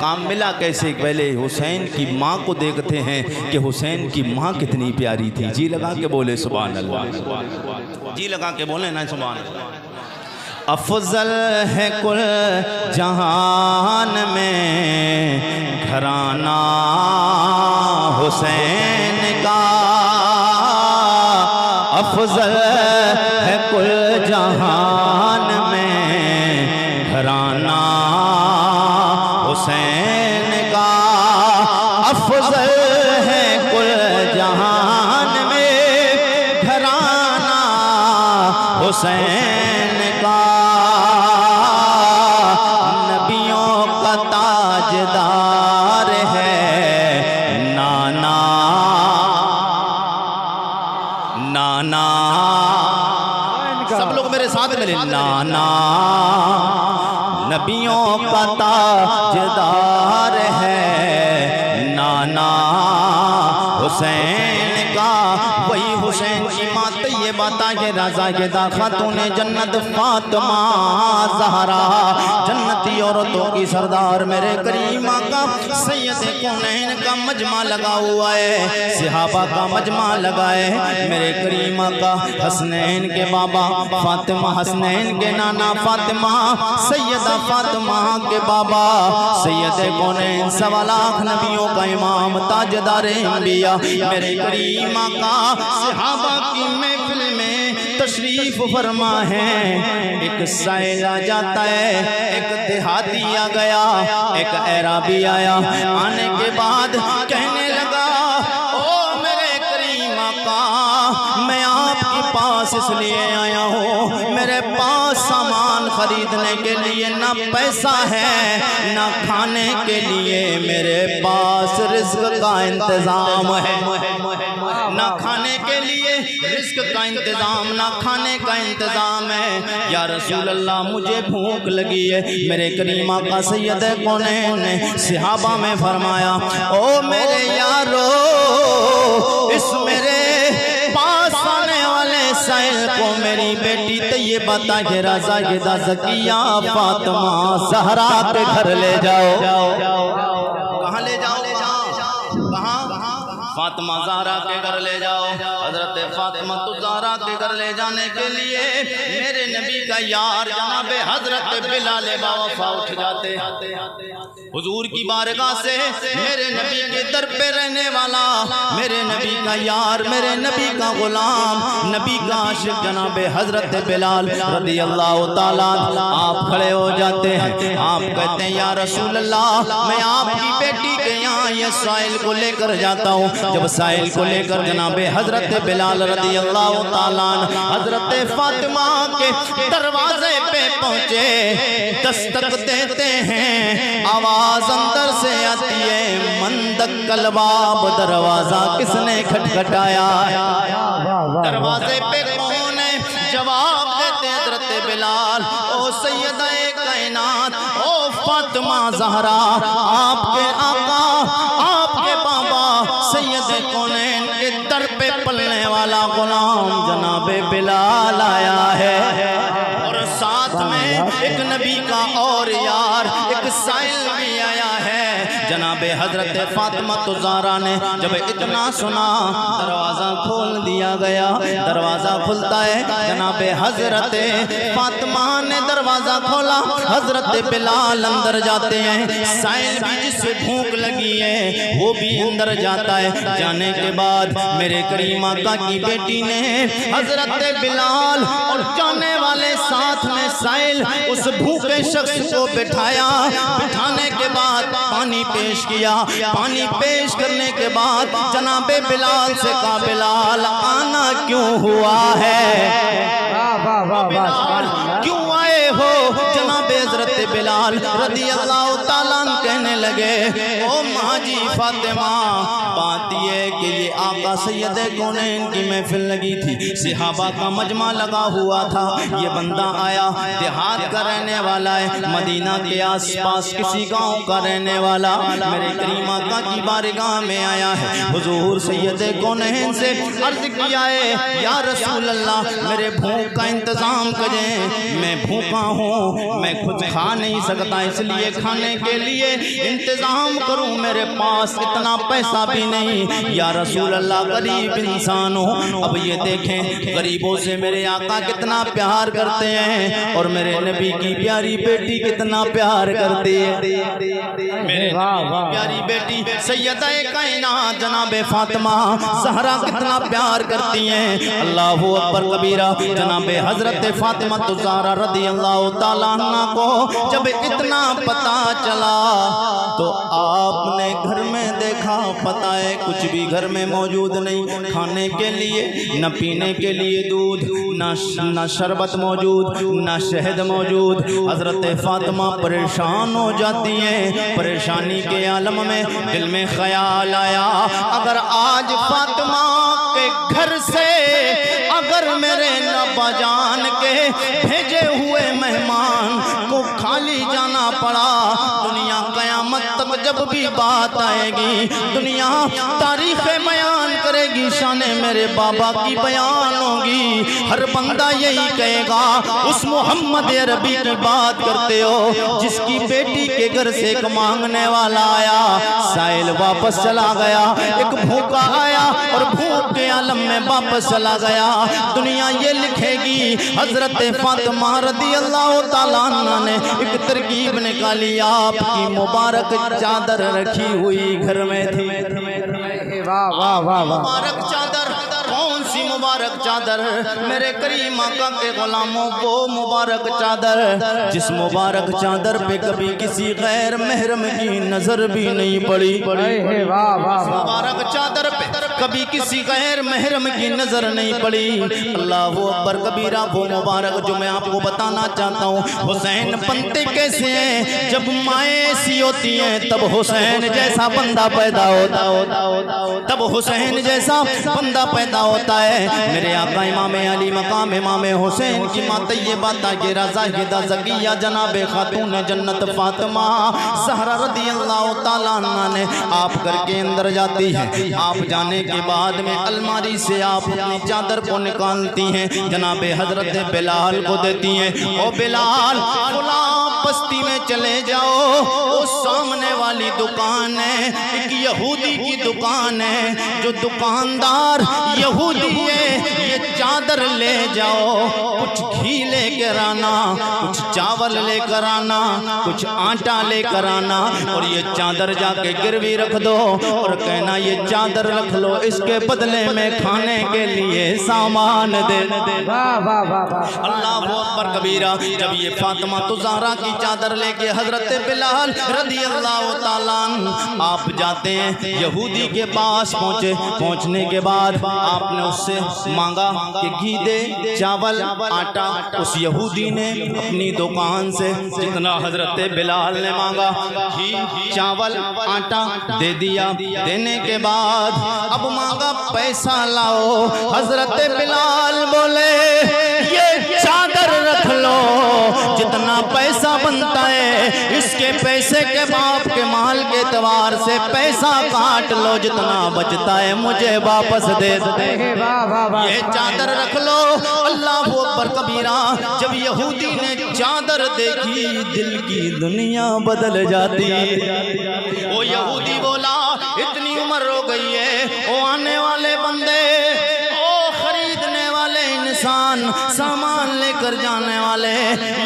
کام ملا کیسے؟ پہلے حسین کی ماں کو دیکھتے ہیں کہ حسین کی ماں کتنی پیاری تھی. جی لگا کے بولے سبحان اللہ. جی لگا کے بولے نا سبحان اللہ. افضل ہے کل جہان میں گھرانہ حسین کا. افضل ہے کل جہان میں گھرانہ حسین کا. افضل ہے کل جہان میں گھرانہ حسین کا. نبیوں کا تاجدار ہے نانا نانا. سب لوگ میرے ساتھ ملے. نانا نبیوں کا تاجدار ہے نانا حسین کا. وہی حسین کی ماں طیبہ طاہرہ زاہدہ خاتون جنت فاطمہ زہرا جنتی عورتوں کی سردار میرے کریم آقا سید کونین کا مجمع لگا ہوا ہے. صحابہ کا مجمع لگا ہے. میرے کریم آقا حسنین کے بابا فاطمہ، حسنین کے نانا فاطمہ، سیدہ فاطمہ کے بابا سید کونین 1.25 لاکھ نبیوں کا امام تاجدار انبیاء میرے کریم آقا صحابہ کی محفل میں تشریف فرما ہے. ایک سائل آ جاتا ہے، ایک دیہاتی آ گیا، ایک اعرابی آیا. آنے کے بعد کہنے لگا او میرے کریم آقا میں آپ کے پاس اس لیے آیا ہوں، میرے پاس سامان خریدنے کے لیے نہ پیسہ ہے نہ کھانے کے لیے میرے پاس رزق کا انتظام ہے. نہ کھانے کے لیے رزق کا انتظام، نہ کھانے کا انتظام ہے. یا رسول اللہ مجھے بھوک لگی ہے. میرے کریم آقا سید کونین نے صحابہ میں فرمایا او میرے یارو اس میرے پاس آنے والے سائل کو میری بیٹی طیبہ طاہرہ زاہدہ زکیہ فاطمہ زہرا کے گھر لے جاؤ. کہاں لے جاؤ؟ کہاں؟ فاطمہ زہرا کے گھر لے جاؤ. حضرت فاطمہ زہرا کے گھر لے جانے کے لیے میرے نبی کا یار جناب حضرت بلال باوفا اٹھ جاتے. حضور کی بارگاہ سے میرے نبی کے در پہ رہنے والا میرے نبی کا یار، میرے نبی کا غلام، نبی کا عاشق جناب حضرت بلال رضی اللہ تعالیٰ آپ کھڑے ہو جاتے ہیں. آپ کہتے ہیں یا رسول اللہ میں آپ کی بیٹی کے یہاں یہ سائل کو لے کر جاتا ہوں. جب سائل کو لے کر جناب حضرت بلال رضی اللہ تعالیٰ حضرت فاطمہ کے دروازے پہ پہنچے، دستک دیتے ہیں، آواز اندر سے آتی ہے من دق الباب. دروازہ کس نے کھٹکھٹایا؟ دروازے پہ کون ہے؟ جواب دیتے حضرت بلال او سیدہ کائنات او فاطمہ زہرا آپ کے آقا آپ کے بابا سید کونین کے در پہ پلنے والا غلام جناب بلال آیا ہے. اور ساتھ میں ایک نبی کا اور یار ایک سائل بھی آیا ہے. جناب حضرت فاطمہ زہرا نے جب اتنا سنا دروازہ کھول دیا گیا. دروازہ کھلتا ہے، جناب حضرت فاطمہ نے دروازہ کھولا. حضرت بلال اندر جاتے ہیں. سائل بھی جس سے بھوک لگی ہے وہ بھی اندر جاتا ہے. جانے کے بعد میرے کریم آقا کی بیٹی نے حضرت بلال اور جانے والے ساتھ میں سائل اس بھوکے شخص کو بٹھایا. بٹھانے کے بعد پانی پیش کیا. پانی پیش کرنے کے بعد جناب بلال سے کہا بلال آنا کیوں ہوا ہے؟ کیوں آئے ہو؟ جناب حضرت بلال رضی اللہ تعالیٰ کہنے لگے او ماں جی فاطمہ بات یہ کہ یہ آقا سید کونین کی محفل لگی تھی، صحابہ کا مجمع لگا ہوا تھا. یہ بندہ آیا دیہات کا رہنے والا ہے، مدینہ کے آس پاس کسی گاؤں کا رہنے والا میرے کریم آقا کی بارگاہ میں آیا ہے. حضور سید کونین سے عرض کیا ہے یا رسول اللہ میرے بھوک کا انتظام کریں، میں بھوکا ہوں، میں کچھ کھا نہیں سکتا، اس لیے کھانے کے لیے انتظام کروں، میرے پاس اتنا پیسہ بھی نہیں۔ یا رسول اللہ غریب انسان ہوں۔ اب یہ دیکھیں غریبوں سے میرے آقا کتنا پیار کرتے ہیں اور میرے نبی کی پیاری بیٹی کتنا پیار کرتی ہے۔ میرے پیاری بیٹی سیدہ کائنات جناب فاطمہ زہرا کتنا پیار کرتی ہیں۔ اللہ اکبر کبیرہ۔ جناب حضرت فاطمہ الزہرا رضی اللہ تعالیٰ عنہ کو جب اتنا پتا چلا تو آپ نے گھر میں دیکھا، پتہ ہے کچھ بھی گھر میں موجود نہیں، کھانے کے لیے نہ پینے کے لیے دودھ، نہ شربت موجود، نہ شہد موجود۔ حضرت فاطمہ پریشان ہو جاتی ہیں۔ پریشانی کے عالم میں دل میں خیال آیا، اگر آج فاطمہ کے گھر سے اگر میرے نبا جان کے بھیجے ہوئے مہمان کو خالی جانا پڑا، دنیا قیامت تک جب بھی بات آئے گی، دنیا تاریخ بیان کرے گی، شان میرے بابا کی بیان ہوگی، ہر بندہ یہی کہے گا اس محمد عربی کی بات کرتے ہو جس کی بیٹی کے گھر سے ایک مانگنے والا آیا، سائل واپس چلا گیا، ایک بھوکا آیا اور بھوک کے عالم میں واپس چلا گیا۔ دنیا یہ لکھے گی حضرت فاطمہ رضی اللہ تعالیٰ عنہ نے ایک ترکیب نکالی، آپ کی مبارک چادر رکھی ہوئی گھر میں تھی۔ مبارک چادر، کون سی مبارک چادر؟ میرے کریم آقا کے غلاموں کو مبارک چادر، جس مبارک چادر پہ کبھی کسی غیر محرم کی نظر بھی نہیں پڑی۔ مبارک چادر پہ کبھی کسی غیر محرم کی نظر نہیں پڑی۔ اللہ اکبر کبیرہ۔ وہ مبارک جو میں آپ کو بتانا چاہتا ہوں، حسین بنتے کیسے ہیں؟ جب مائیں ایسی ہوتی ہیں تب حسین جیسا بندہ پیدا ہوتا، تب حسین جیسا بندہ پیدا ہوتا ہے۔ میرے آقا امام علی مقام امام حسین کی ماں طیبہ طاہرہ زاہدہ زکیہ جناب خاتون جنت فاطمہ زہرا رضی اللہ تعالیٰ عنہ نے آپ گھر کے اندر جاتی ہے۔ آپ جانے کے بعد میں الماری سے آپ اپنی چادر کو نکالتی ہیں، جناب حضرت بلال کو دیتی ہیں۔ او بلال، فلاں بستی میں چلے جاؤ، اس سامنے والی دکان ہے، ایک یہودی کی دکان ہے، جو دکاندار یہودی ہے، یہ چادر لے جاؤ، کچھ گھی لے کر آنا، کچھ چاول لے کر آنا، کچھ آٹا لے کر آنا، اور یہ چادر جا کے گروی رکھ دو اور کہنا یہ چادر رکھ لو، اس کے بدلے میں کھانے کے لیے سامان دے دے۔ اللہ اکبر کبیرہ۔ جب یہ فاطمہ الزہرا کی چادر لے کے حضرت بلال رضی اللہ تعالیٰ عنہ آپ جاتے ہیں، یہودی کے پاس پہنچے۔ پہنچنے کے بعد آپ نے اس سے مانگا کہ گھی دے، چاول، آٹا۔ اس یہودی نے اپنی دکان سے جتنا حضرت بلال نے مانگا، گھی، چاول، آٹا دے دیا۔ دینے کے بعد اب مانگا پیسہ لاؤ۔ حضرت بلال بولے یہ چادر رکھ لو، جتنا پیسہ بنتا ہے اس کے پیسے کے باپ کے مال کے اعتبار سے پیسہ کاٹ لو، جتنا بچتا ہے مجھے واپس دے دے، یہ چادر رکھ لو۔ اللہ اکبر کبیرہ۔ جب یہودی نے چادر دیکھی دل کی دنیا بدل جاتی۔ وہ یہودی بولا اتنی عمر ہو گئی ہے، وہ آنے والے بندے، خریدنے والے انسان، سامان لے کر جانے والے،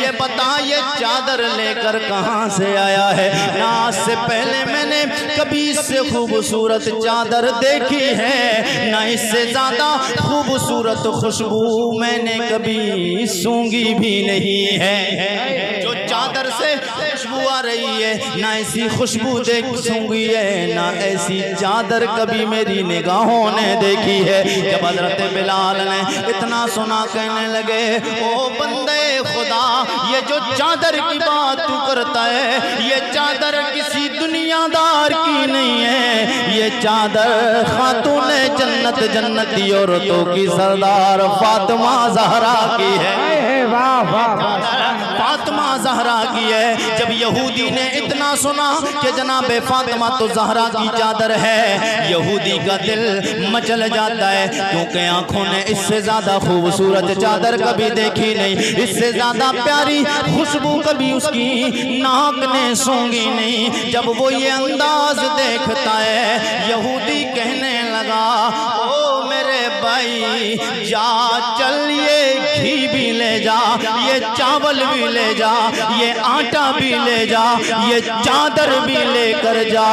یہ بتا یہ چادر لے کر کہاں سے آیا ہے؟ نہ آج سے پہلے میں نے کبھی اس سے خوبصورت چادر دیکھی ہے، نہ اس سے زیادہ خوبصورت خوشبو میں نے کبھی سونگھی بھی نہیں ہے۔ جو چادر سے خوشبو آ رہی ہے، نہ ایسی خوشبو سونگھی ہے، نہ ایسی چادر کبھی میری نگاہوں نے دیکھی ہے۔ جب حضرت بلال نے اتنا سنا کہنے لگے او بندے خدا، یہ جو چادر کی بات تو کرتا ہے یہ چادر کسی دنیا دار کی نہیں ہے، یہ چادر خاتون جنت جنتی عورتوں کی سردار فاطمہ زہرا کی ہے۔ فاطمہ زہرا کی ہے۔ جب یہودی نے اتنا سنا کہ جناب فاطمہ تو زہرا کی چادر ہے، یہودی کا دل مچل جاتا ہے، کیونکہ آنکھوں نے اس سے زیادہ خوبصورت چادر کبھی دیکھی نہیں، اس سے زیادہ پیاری خوشبو کبھی اس کی ناک نے سونگی نہیں۔ جب وہ یہ انداز دیکھتا ہے، یہودی کہنے لگا او میرے بھائی جا چل، یہ گھی بھی لے جا، یہ چاول بھی لے جا، یہ آٹا بھی لے جا، یہ چادر بھی لے کر جا،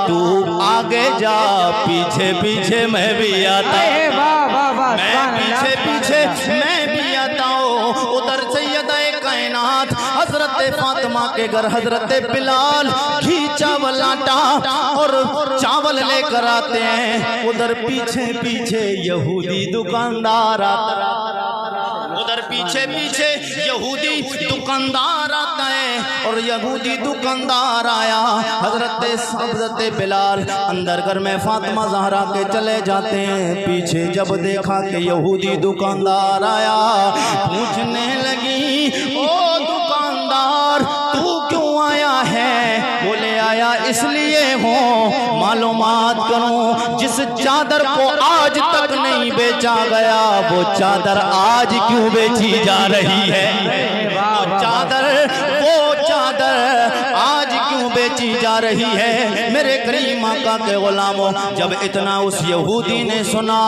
تو آگے جا، پیچھے پیچھے میں بھی آتا ہوں، میں پیچھے پیچھے میں بھی آتا ہوں۔ ادھر سیدہ کائنات حضرت فاطمہ کے گھر حضرت بلال گھی چاول آٹا اور چاول لے کر آتے ہیں، ادھر پیچھے پیچھے یہودی دکاندار آتا ہے، ادھر پیچھے پیچھے یہودی دکاندار آتا ہے، اور یہودی دکاندار آیا، حضرت بلال اندر گھر میں فاطمہ زہرا کے چلے جاتے ہیں، پیچھے جب دیکھا کہ یہودی دکاندار آیا، پوچھنے لگی او دکاندار تو کیوں آیا ہے؟ بولے آیا اس لیے ہوں معلومات کروں، جس چادر کو آج تک نہیں بیچا گیا وہ چادر آج کیوں بیچی جا رہی ہے، وہ چادر آج کیوں بیچی جا رہی ہے۔ میرے کریم آقا کے غلاموں، جب اتنا اس یہودی نے سنا،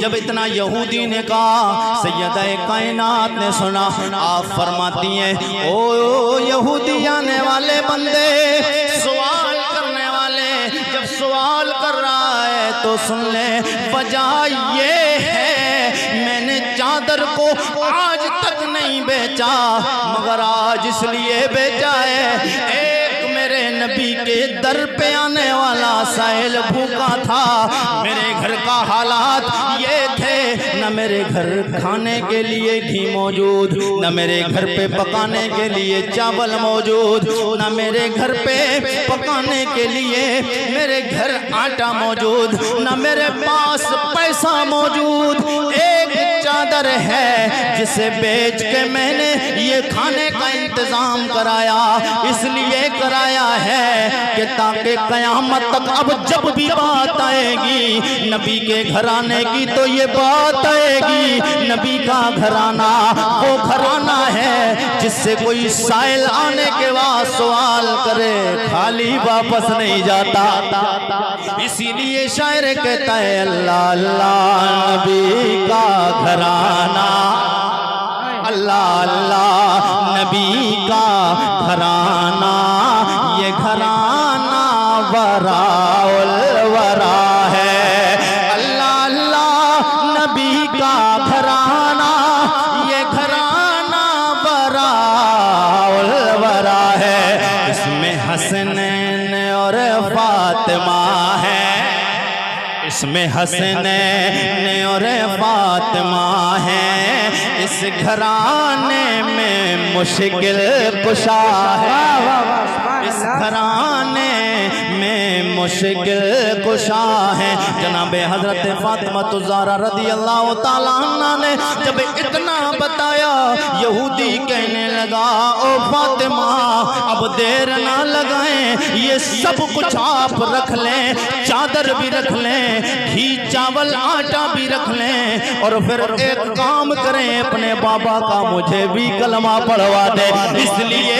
جب اتنا یہودی نے کہا، سیدہ کائنات نے سنا، آپ فرماتی ہیں او یہودی آنے والے بندے، سوال کرنے والے، جب سوال کر رہا ہے تو سن لے، وجہ یہ ہے میں نے چادر کو آج تک نہیں بیچا، مگر آج اس لیے بیچا ہے، ایک میرے نبی کے در پہ آنے والا سائل بھوکا تھا، میرے گھر کا حالات یہ تھے، نہ میرے گھر کھانے کے لیے گھی موجود، نہ میرے گھر پہ پکانے کے لیے چاول موجود، نہ میرے گھر پہ پکانے کے لیے میرے گھر آٹا موجود، نہ میرے پاس پیسہ موجود، ایک چادر ہے جسے بیچ کے میں نے یہ کھانے کا انتظام کرایا، اس لیے کرایا ہے کہ تاکہ قیامت تک اب جب بھی بات آئے گی نبی کے گھرانے کی تو یہ بات آئے گی، نبی کا گھرانہ وہ گھرانہ ہے جس سے کوئی سائل آنے کے بعد سوال کرے خالی واپس نہیں جاتا۔ اسی لیے شاعر کہتا ہے اللہ اللہ نبی کا گھرانہ، اللہ اللہ نبی کا گھرانہ، یہ گھرانہ وراء الورا ہے، اللہ اللہ نبی کا گھرانہ، یہ گھرانہ وراء الورا ہے، اس میں حسنین اور فاطمہ ہے، اس میں حسنین اور فاطمہ ہے، اس گھرانے میں مشکل کشا ہے، اس گھرانے میں مشکل کشا ہے۔ جناب حضرت فاطمہ الزہرا رضی اللہ تعالیٰ عنہ نے جب اتنا بتایا، یہودی کہنے لگا او فاطمہ اب دیر نہ لگائیں، یہ سب کچھ آپ رکھ لیں، چادر بھی رکھ لیں، گھی چاول آٹا بھی رکھ لیں، اور پھر ایک کام کریں اپنے بابا کا مجھے بھی کلمہ پڑھوا دیں، اس لیے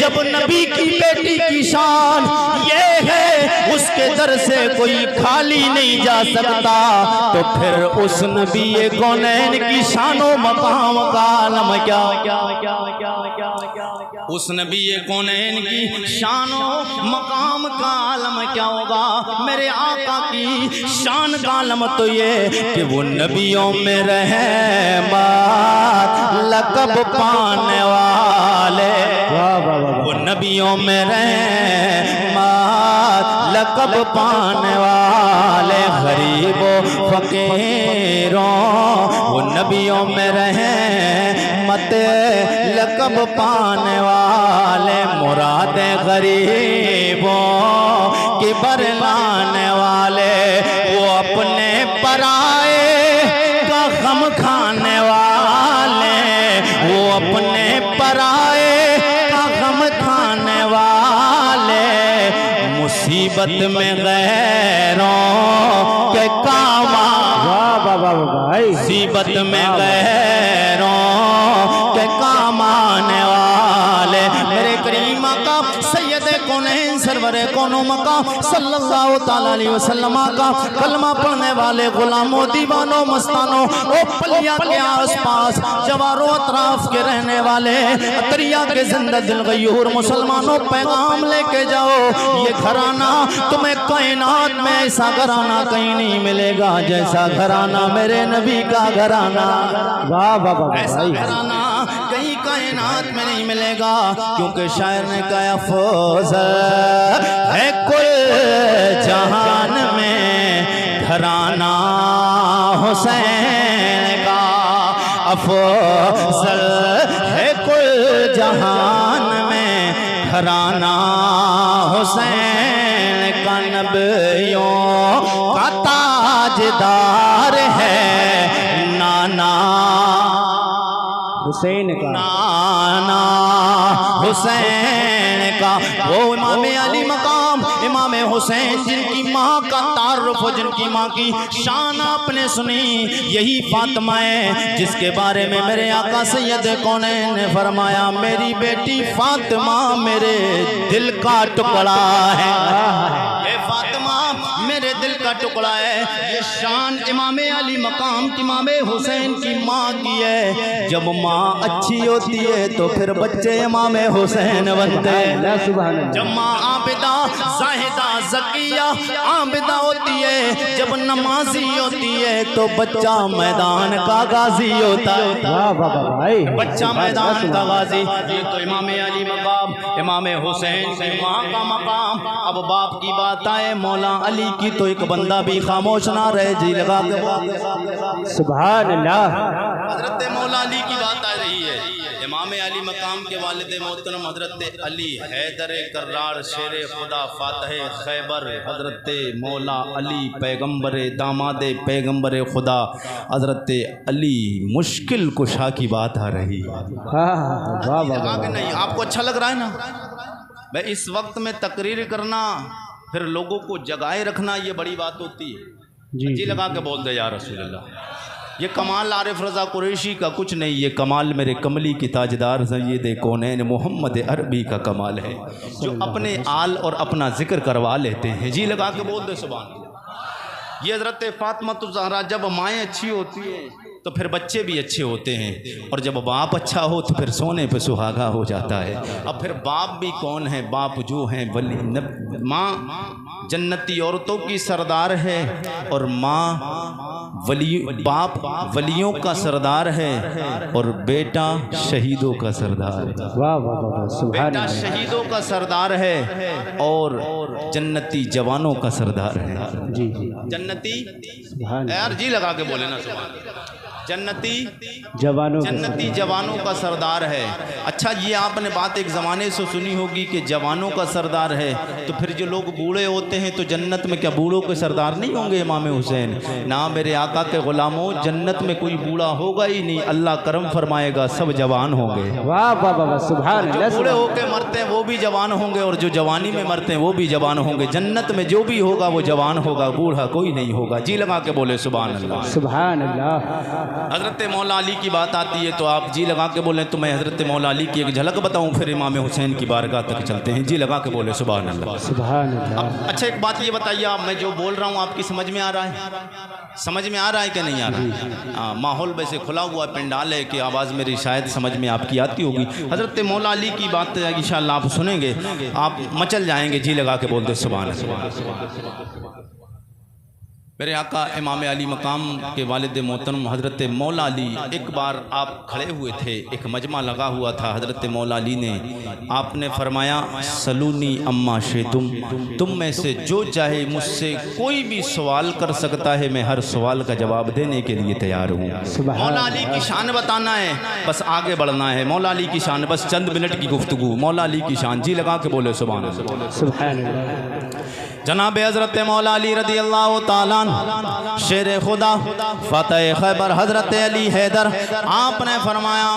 جب نبی کی بیٹی کی شان یہ ہے اس کے در سے کوئی خالی نہیں جا سکتا، تو پھر اس نبی کونین کی شان و مقام کا عالم کیا، اس نبی کونین کی شان و مقام کا عالم کیا ہوگا۔ میرے آقا کی شان کا عالم تو یہ کہ وہ نبیوں میں رحمت لقب پانے والے، وہ نبیوں میں رحمت لقب پانے والے، غریب و فقیروں وہ نبیوں میں رحمت لقب پانے والے، مراد غریبوں کی برلانے والے، وہ اپنے پرائے کا غم کھانے والے، وہ اپنے مصیبت میں غیروں کے کام مصیبت میں غیروں کے کام آنے والے میرے کریم آقا سید کونین سرور کون و مقام صلی اللہ تعالیٰ علیہ وسلم کا کلمہ پڑھنے والے غلاموں دیوانوں مستانوں او پلیا کے آس پاس جواروں اطراف کے رہنے والے اتریا کے زندہ دل غیور مسلمانوں پیغام لے کے جاؤ یہ گھرانہ تمہیں کائنات میں ایسا گھرانہ کہیں نہیں ملے گا جیسا گھرانہ میرے نبی کا گھرانہ ایسا گھرانہ کہیں کائنات میں نہیں ملے گا کیونکہ شاعر نے کہا افضل ہے کل جہان میں گھرانہ حسین کا افضل ہے کل جہان میں گھرانہ حسین کا نبیوں کا تاجدار ہے نانا حسین کا نانا حسین کا وہ امام علی مقام امام حسین جن کی ماں کا تعارف و جن کی ماں کی شان آپ نے سنی یہی فاطمہ ہے جس کے بارے میں میرے آقا سید کونین نے فرمایا میری بیٹی فاطمہ میرے دل کا ٹکڑا ہے یہ فاطمہ میرے دل کا ٹکڑا ہے یہ شان امام علی مقام امام حسین کی ماں کی ہے جب ماں اچھی ہوتی ہے تو پھر بچے امام حسین بنتے ہیں جب ماں عابدہ زاہدہ زکیہ عابدہ ہوتی ہے جب نمازی ہوتی ہے تو بچہ میدان کا غازی ہوتا ہے بچہ میدان کا غازی یہ تو امام علی مقام امام حسین کی ماں کا مقام اب باپ کی بات آئے مولا علی کی تو ایک بندہ بھی خاموش نہ رہے جی لگا کے سبحان اللہ حضرت مولا علی کی بات آ رہی ہے امام علی مقام کے والد محترم حضرت علی حیدر کرار شیر خدا فاتح خیبر حضرت مولا علی پیغمبر داماد پیغمبر خدا حضرت علی مشکل کشا کی بات آ رہی ہے نہیں آپ کو اچھا لگ رہا ہے نا میں اس وقت میں تقریر کرنا پھر لوگوں کو جگائے رکھنا یہ بڑی بات ہوتی ہے جی لگا کے بول دے یا رسول اللہ یہ کمال عارف رضا قریشی کا کچھ نہیں یہ کمال میرے کملی کی تاجدار سید کونین محمد عربی کا کمال ہے جو اپنے آل اور اپنا ذکر کروا لیتے ہیں جی لگا کے بول دے سبحان اللہ یہ حضرت فاطمہ الزہرا جب مائیں اچھی ہوتی ہیں تو پھر بچے بھی اچھے ہوتے ہیں اور جب باپ اچھا ہو تو پھر سونے پہ سہاگا ہو جاتا ہے اب پھر باپ بھی کون ہے باپ جو ہیں ولی ماں جنتی عورتوں کی سردار ہے اور ماں باپ ولیوں کا سردار ہے اور بیٹا شہیدوں کا سردار ہے بیٹا شہیدوں کا سردار ہے اور جنتی جوانوں کا سردار ہے جنتی یار جی لگا کے بولے نا سبحان جنتی جوانوں کا سردار ہے اچھا یہ آپ نے بات ایک زمانے سے سنی ہوگی کہ جوانوں کا سردار ہے تو پھر جو لوگ بوڑھے ہوتے ہیں تو جنت میں کیا بوڑھوں کے سردار نہیں ہوں گے امام حسین نہ میرے آقا کے غلاموں جنت میں کوئی بوڑھا ہوگا ہی نہیں اللہ کرم فرمائے گا سب جوان ہوں گے بوڑھے ہو کے مرتے ہیں وہ بھی جوان ہوں گے اور جو جوانی میں مرتے ہیں وہ بھی جوان ہوں گے جنت میں جو بھی ہوگا وہ جوان ہوگا بوڑھا کوئی نہیں ہوگا جی لگا کے بولے سبحان اللہ سبحان اللہ حضرت مولا علی کی بات آتی ہے تو آپ جی لگا کے بولیں تو میں حضرت مولا علی کی ایک جھلک بتاؤں پھر امام حسین کی بارگاہ تک چلتے ہیں جی لگا کے بولے سبحان اللہ سبحان اللہ اچھا ایک بات یہ بتائیے آپ میں جو بول رہا ہوں آپ کی سمجھ میں آ رہا ہے سمجھ میں آ رہا ہے کہ نہیں آ رہا ہے ماحول ویسے کھلا ہوا پنڈال ہے کہ آواز میری شاید سمجھ میں آپ کی آتی ہوگی حضرت مولا علی کی بات انشاءاللہ آپ سنیں گے آپ مچل جائیں گے جی لگا کے بولتے سبحان اللہ میرے آقا امام علی مقام کے والد محترم حضرت مولا علی ایک بار آپ کھڑے ہوئے تھے ایک مجمع لگا ہوا تھا حضرت مولا علی نے آپ نے فرمایا سلونی اما شیتم تم میں سے جو چاہے مجھ سے کوئی بھی سوال کر سکتا ہے میں ہر سوال کا جواب دینے کے لیے تیار ہوں مولا علی کی شان بتانا ہے بس آگے بڑھنا ہے مولا علی کی شان بس چند منٹ کی گفتگو مولا علی کی شان جی لگا کے بولے سبحان اللہ جناب حضرت مولا علی رضی اللہ تعالیٰ شیر خدا فتح خیبر حضرت علی حیدر آپ نے فرمایا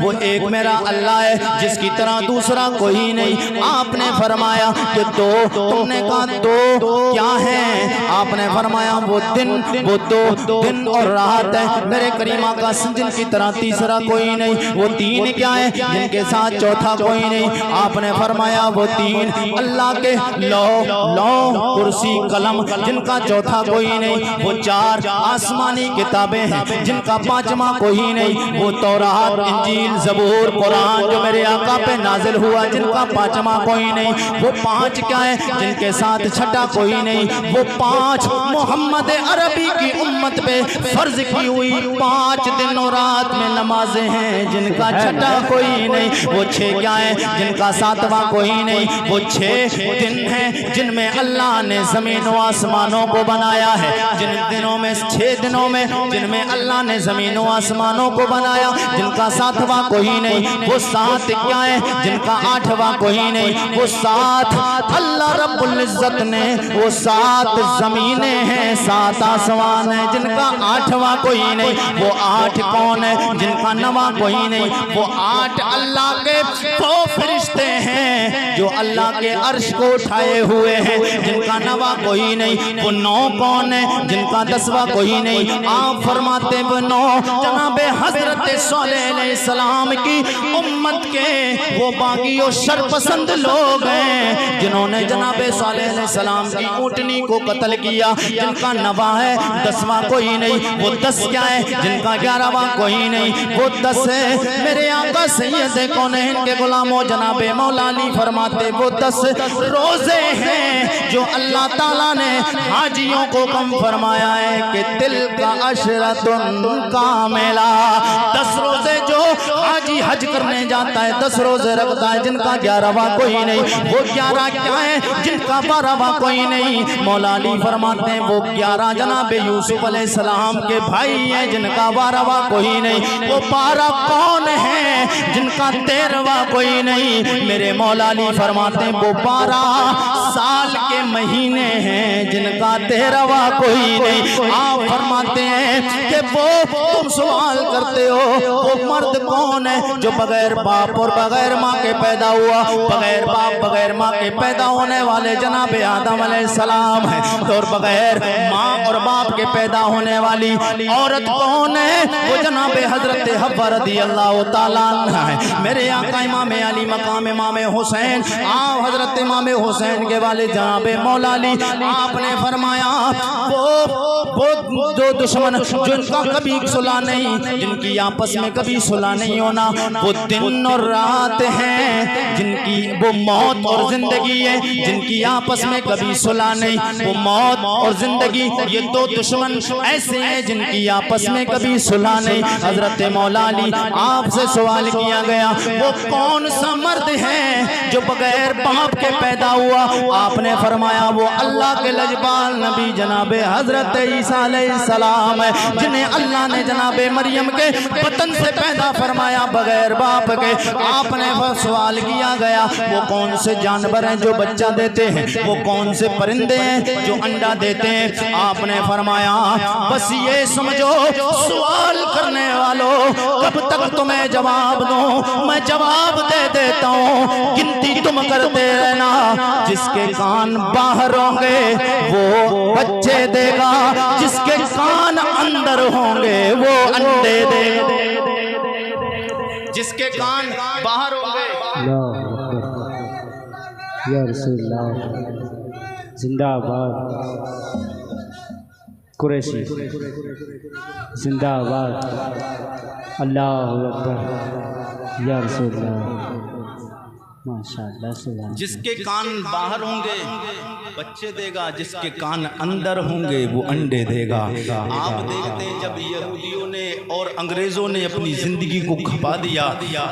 وہ ایک میرا اللہ ہے جس کی طرح دوسرا کوئی نہیں۔ آپ نے فرمایا کہ دو، تم نے کہا دو کیا ہیں؟ آپ نے فرمایا وہ دو دن اور رات ہے میرے کریم آقا، جن کی طرح تیسرا کوئی نہیں۔ وہ تین کیا ہے؟ جن کے ساتھ چوتھا کوئی نہیں۔ آپ نے فرمایا وہ تین اللہ کے لو کرسی قلم جن کا چوتھا کوئی نہیں۔ وہ چار آسمانی کتابیں ہیں جن کا پانچواں کوئی نہیں۔ وہ تورات، انجیل، زبور، قرآن جو میرے آقا پہ نازل ہوا جن کا پانچواں کوئی نہیں۔ وہ پانچ کیا ہے؟ جن کے ساتھ چھٹا کوئی نہیں۔ وہ پانچ محمد عربی کی امت پہ فرض کی ہوئی 5 دن اور رات میں نمازیں ہیں جن کا چھٹا کوئی نہیں۔ وہ 6 کیا ہے؟ جن کا 7واں کوئی نہیں۔ وہ 6 دن ہیں جن میں اللہ نے زمین و آسمانوں کو بنایا ہے، جن دنوں میں 6 دنوں میں جن میں اللہ نے زمین و آسمانوں کو بنایا جن کا 7واں کوئی نہیں۔ وہ 7 کیا ہے؟ جن کا 8واں کوئی نہیں۔ وہ 7 اللہ رب العزت نے، وہ 7 زمینیں ہیں، 7 آسمان ہیں جن کا 8واں کوئی نہیں۔ وہ 8 کون ہے؟ جن کا 9واں کوئی نہیں۔ وہ 8 اللہ کے 2 فرشتے ہیں جو اللہ کے عرش کو اٹھائے ہوئے ہیں جن کا 9واں کوئی نہیں۔ وہ 9 کون ہے؟ جن کا 10واں کوئی نہیں۔ آپ فرماتے وہ 9 جناب حضرت صالح علیہ السلام کی امت کے وہ باغی و شرپسند لوگ ہیں جنہوں نے جناب صالح علیہ السلام کی اونٹنی کو قتل کیا جن کا 9واں ہے، 10واں کوئی نہیں۔ وہ 10 کیا ہے؟ جن کا 11واں کوئی نہیں۔ وہ 10 ہے میرے آقا سید کونین کے غلاموں جناب مولا علی فرماتے وہ 10 روزے ہیں جو اللہ تعالیٰ نے حاجیوں کو کم فرمایا ہے کہ تلک عشرۃ کاملہ، 10 روزے جو حاجی حج کرنے جاتا ہے 10 روزے رکھتا ہے جن کا 11واں کوئی نہیں۔ وہ 11 کیا ہے؟ جن کا 12واں کوئی نہیں۔ مولا علی فرماتے ہیں وہ 11 جناب یوسف علیہ السلام کے بھائی ہیں جن کا 12واں کوئی نہیں۔ وہ 12 کون ہیں؟ جن کا 13واں کوئی نہیں۔ میرے مولا علی فرماتے ہیں وہ 12 سال کے مہینے ہیں جن کا 13واں کوئی نہیں۔ آپ فرماتے ہیں کہ وہ تم سوال کرتے ہو وہ مرد کون ہے جو بغیر باپ اور بغیر ماں کے پیدا ہوا؟ بغیر باپ بغیر ماں کے پیدا ہونے والے جناب آدم علیہ السلام ہے، اور بغیر ماں اور باپ کے پیدا ہونے والی عورت کون ہے؟ وہ جناب حضرت حوا رضی اللہ تعالیٰ عنہ ہے۔ میرے آقا امام علی مقام امام حسین، آپ حضرت امام حسین کے والد جناب مولا علی، آپ نے فرمایا وہ دو دشمن جن کا کبھی صلح نہیں، جن کی آپس میں کبھی صلح نہیں ہونا، وہ دن اور رات ہیں جن کی وہ موت اور زندگی ہے جن کی آپس میں کبھی صلح نہیں۔ وہ موت اور زندگی یہ 2 دشمن ایسے ہیں جن کی آپس میں کبھی صلح نہیں۔ حضرت مولا علی آپ سے سوال کیا گیا وہ کون سا مرد ہے جو بغیر باپ کے پیدا ہوا؟ آپ نے فرمایا وہ اللہ کے لجپال نبی جناب حضرت عیسیٰ علیہ السلام ہے جنہیں اللہ نے جناب مریم کے بطن سے پیدا فرمایا بغیر باپ کے۔ آپ نے سوال کیا گیا وہ کون سے جانور ہیں جو بچہ دیتے ہیں؟ وہ کون سے پرندے ہیں جو انڈا دیتے ہیں؟ آپ نے فرمایا بس یہ سمجھو سوال کرنے والوں کب تک تمہیں جواب دوں؟ میں جواب دے دیتا ہوں، گنتی تم کرتے رہنا۔ جس کے کان باہر ہوں گے وہ بچے دے گا، جس کے کان اندر ہوں گے وہ انڈے دے گا۔ جس کے کان باہر ہوں گے یا رسول اللہ زندہ آباد قریشی زندہ آباد اللہ اکبر یا رسول اللہ ماشاءاللہ سبحان۔ جس کے کان باہر ہوں گے بچے دے گا، جس کے کان اندر ہوں گے وہ انڈے دے گا۔ آپ دیکھتے ہیں جب یہودیوں نے اور انگریزوں نے اپنی زندگی کو کھپا دیا،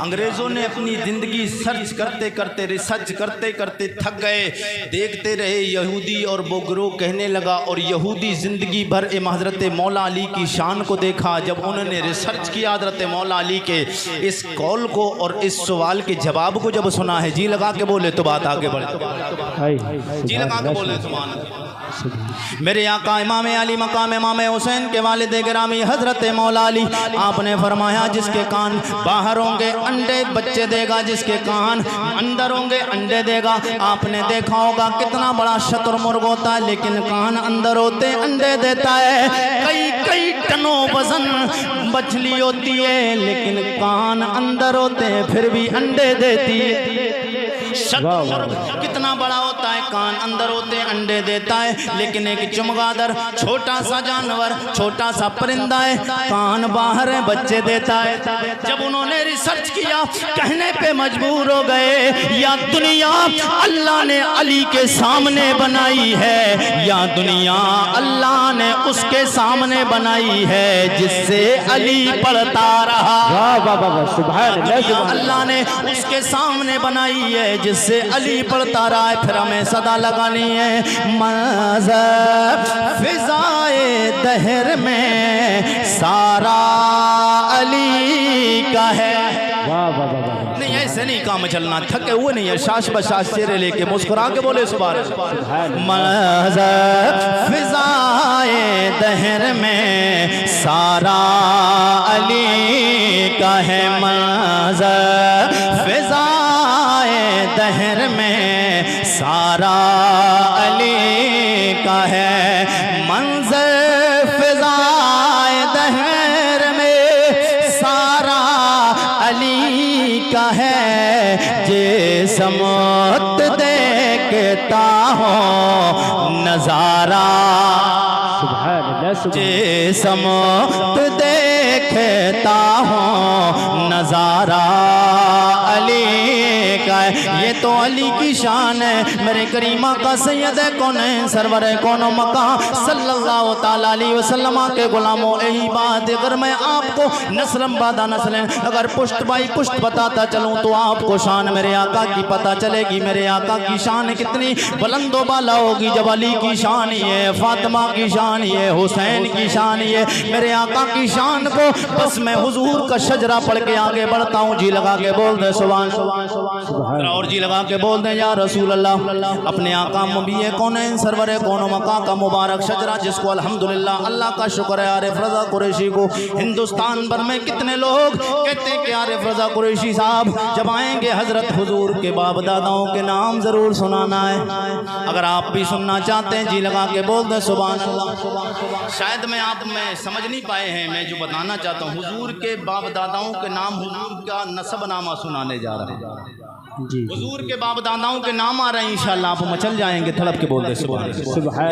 انگریزوں نے اپنی زندگی سرچ کرتے کرتے ریسرچ کرتے کرتے تھک گئے، دیکھتے رہے یہودی اور وہ گروہ کہنے لگا، اور یہودی زندگی بھر حضرت مولا علی کی شان کو دیکھا۔ جب انہوں نے ریسرچ کیا حضرت مولا علی کے اس قول کو اور اس سوال کے جواب کو جب سنا ہے جی لگا کے بولے تو بات آگے بڑھے جی لگا کے بولے سبحان اللہ میرے آقا امام علی مقام امام حسین کے والد گرامی حضرت مولا علی آپ نے فرمایا جس کے کان باہر ہوں گے انڈے بچے دے گا جس کے کان اندر ہوں گے انڈے دے گا آپ نے دیکھا ہوگا کتنا بڑا شتر مرغ ہوتا ہے لیکن کان اندر ہوتے انڈے دیتا ہے کئی ٹنوں وزن مچھلی ہوتی ہے لیکن کان اندر ہوتے ہیں پھر بھی انڈے دیتی ہے کتنا بڑا ہوتا ہے کان اندر ہوتے انڈے دیتا ہے لیکن ایک چمگادر چھوٹا سا جانور چھوٹا سا پرندہ ہے کان باہر ہے بچے دیتا ہے جب انہوں نے ریسرچ کیا کہنے پہ مجبور ہو گئے یا دنیا اللہ نے علی کے سامنے بنائی ہے یا دنیا اللہ نے اس کے سامنے بنائی ہے جس سے علی پڑھتا رہا اللہ نے اس کے سامنے بنائی ہے جس سے علی پڑھتا رہا ہے پھر ہمیں صدا لگانی ہے منظر فضائے دہر میں سارا علی کا ہے نہیں ایسے نہیں کام چلنا تھکے ہوئے نہیں ہے شاش بشاش چہرے لے کے مسکرا کے بولے سبحان اللہ منظر فضائے دہر میں سارا علی کا ہے منظر فضائے دہر میں سارا علی کا ہے منظر فضائے دہر میں سارا علی کا ہے جس سمت دیکھتا ہوں نظارہ جس سمت دیکھتا ہوں نظارہ علی کا ہے یہ تو علی کی شان ہے میرے کریمہ کا سید کونین سرور کون و مکان صلی اللہ تعالیٰ علیہ وسلم کے غلاموں یہی بات اگر میں آپ کو نسلم بعد نسلیں اگر پشت بائی پشت بتاتا چلوں تو آپ کو شان میرے آقا کی پتہ چلے گی میرے آقا کی شان کتنی بلند و بالا ہوگی جب علی کی شان یہ فاطمہ کی شان یہ حسین کی شان یہ میرے آقا کی شان کو بس میں حضور کا شجرہ پڑھ کے آگے بڑھتا ہوں جی لگا کے بول دے سبحان اور جی لگا کے بول دیں یا رسول اللہ اپنے آقا مبی کونین سرور کون و مکان کا مبارک شجرہ جس کو الحمدللہ اللہ کا شکر ہے عارف رضا قریشی کو ہندوستان بھر میں کتنے لوگ کہتے ہیں کہ عارف رضا قریشی صاحب جب آئیں گے حضرت حضور کے باپ داداؤں کے نام ضرور سنانا ہے اگر آپ بھی سننا چاہتے ہیں جی لگا کے بول دیں سبحان اللہ شاید میں آپ میں سمجھ نہیں پائے ہیں میں جو بتانا چاہتا ہوں حضور کے باپ داداؤں کے نام حضور کا نسب نامہ سنانے جا رہے ہیں حضور کے باپ داداؤں کے نام آ رہے ہیں انشاءاللہ آپ مچل جائیں گے تھڑپ کے بول دے سبحان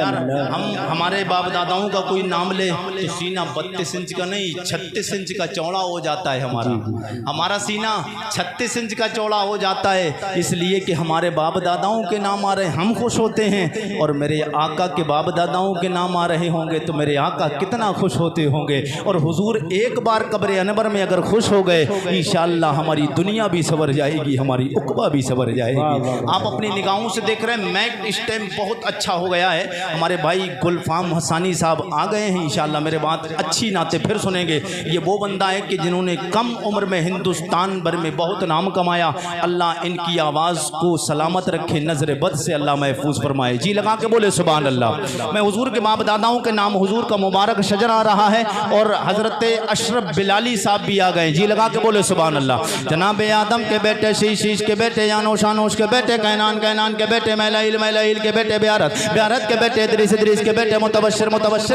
اللہ ہمارے باپ داداؤں کا کوئی نام لے تو سینہ 32 انچ کا نہیں 36 انچ کا چوڑا ہو جاتا ہے ہمارا سینہ 36 انچ کا چوڑا ہو جاتا ہے اس لیے کہ ہمارے باپ داداؤں کے نام آ رہے ہیں ہم خوش ہوتے ہیں اور میرے آقا کے باپ داداؤں کے نام آ رہے ہوں گے تو میرے آقا کتنا خوش ہوتے ہوں گے اور حضور ایک بار قبر انور میں اگر خوش ہو گئے انشاءاللہ ہماری دنیا بھی سنور جائے گی ہماری عقبہ بھی سنور جائے گی آپ اپنی نگاہوں سے دیکھ رہے ہیں میک اس ٹائم بہت اچھا ہو گیا ہے ہمارے بھائی گلفام حسانی صاحب آ گئے ہیں انشاءاللہ میرے بات اچھی نعتیں پھر سنیں گے یہ وہ بندہ ہے کہ جنہوں نے کم عمر میں ہندوستان بھر میں بہت نام کمایا اللہ ان کی آواز کو سلامت رکھے نظر بد سے اللہ محفوظ فرمائے جی لگا کے بولے سبحان اللہ میں حضور کے باپ داداؤں کے نام حضور کا مبارک شجر آ رہا ہے اور حضرت اشرف بلالی صاحب بھی آ گئے جی لگا کے بولے سبحان اللہ جناب آدم کے بیٹے شیش کے بیٹے یانوش کے بیٹے کینان کے بیٹے میلائیل کے بیٹے بیارت کے بیٹے ادریس کے بیٹے متبشر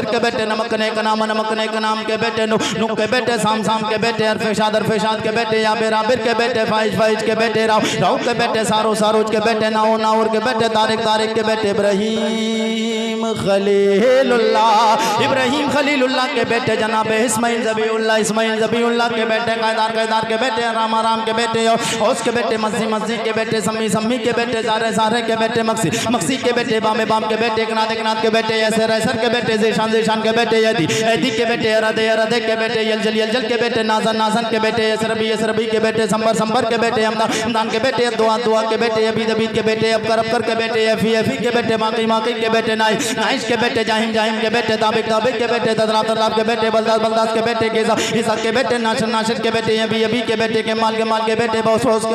کے بیٹے نمکنے کا نام کے بیٹے نوح کے بیٹے سام کے بیٹے عرفشاد کے بیٹے یابر کے بیٹے فائج کے بیٹے راؤ کے بیٹے ساروج کے بیٹے ناور کے بیٹے طارق کے بیٹے ابراہیم خلیل اللہ کے بیٹے جناب اسماعیل ذبیح اللہ کے بیٹے قیدار کے بیٹے رام کے بیٹے اوس کے بیٹے مزی کے بیٹے سمی کے بیٹے زارے کے بیٹے مقسی کے بیٹے بام کے بیٹے کنات کے بیٹے ایسر کے بیٹے زیشان کے بیٹے ایدی کے بیٹے ارادے کے بیٹے یلجل کے بیٹے نازن کے بیٹے یسربی کے بیٹے سمبر کے بیٹے امدان کے بیٹے دعا کے بیٹے عبید کے بیٹے ابکر کے بیٹے افی کے بیٹے ماقی کے بیٹے نائش کے بیٹے جاہم کے بیٹے طابق کے بیٹے تدراب کے بیٹے بلداز کے بیٹے عیسیٰ کے بیٹے ناشر کے بیٹے ابی کے بیٹے کمال کے بیٹے بوس کے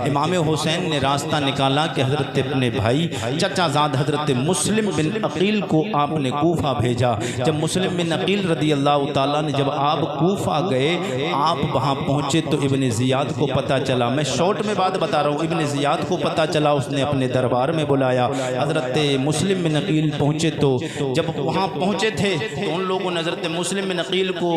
امام حسین نے راستہ نکالا کہ حضرت اپنے بھائی چچا زاد حضرت مسلم بن عقیل کو آپ نے کوفہ بھیجا۔ جب مسلم بن عقیل رضی اللہ تعالیٰ نے جب آپ کوفہ گئے، آپ وہاں پہنچے تو ابن زیاد کو پتہ چلا، میں شارٹ میں بات بتا رہا ہوں، ابن زیاد کو پتہ چلا، اس نے اپنے دربار میں بلایا۔ حضرت مسلم بن عقیل پہنچے تو جب وہاں پہنچے تھے تو ان لوگوں نے حضرت مسلم بن عقیل کو